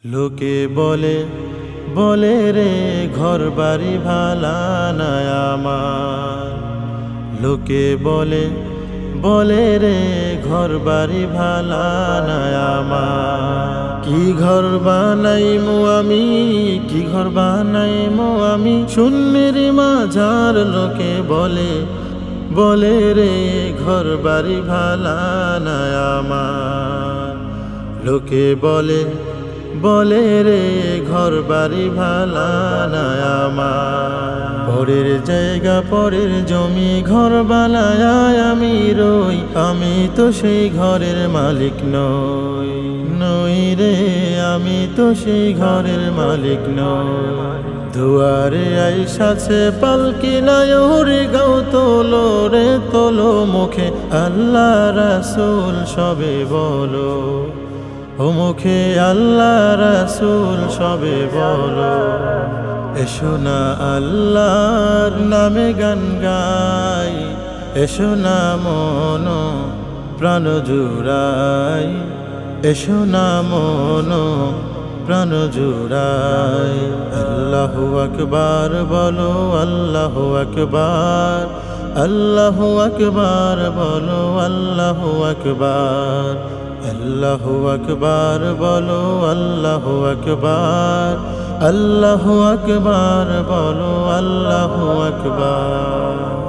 লোকে বলে বলে রে ঘর বাড়ি ভালা না আমার। লোকে বলে বলে রে ঘর বাড়ি ভালা না আমার। কি ঘর বানাইমু আমি, কি ঘর বানাইমু আমি, শূন্যের মাঝার লোকে বলে বলে রে ঘর বাড়ি ভালা না আমার। লোকে বলে বলে রে ঘর বাড়ি ভালা না আমার। পরের জায়গা পরের জমি ঘর বানায় আমি রই, আমি তো সেই ঘরের মালিক নই। নই রে আমি তো সেই ঘরের মালিক নই। দুয়ারে আইসাছে পালকি নাই ওরে গাও তোলো রে তোলো, মুখে আল্লাহ রাসূল সবে বলো, ও মুখে আল্লাহ রাসূল সবে বলো। এসো না আল্লাহর নামে গান গাই, এসো না মন প্রাণ জুড়াই, এসো না মন প্রাণ জুড়াই। আল্লাহু আকবার বলো, আল্লাহু আকবার, আল্লাহু আকবার বলো, আল্লাহু আকবার, আল্লাহু আকবার বলো, আল্লাহু আকবার, আল্লাহু আকবার বলো, আল্লাহু আকবার।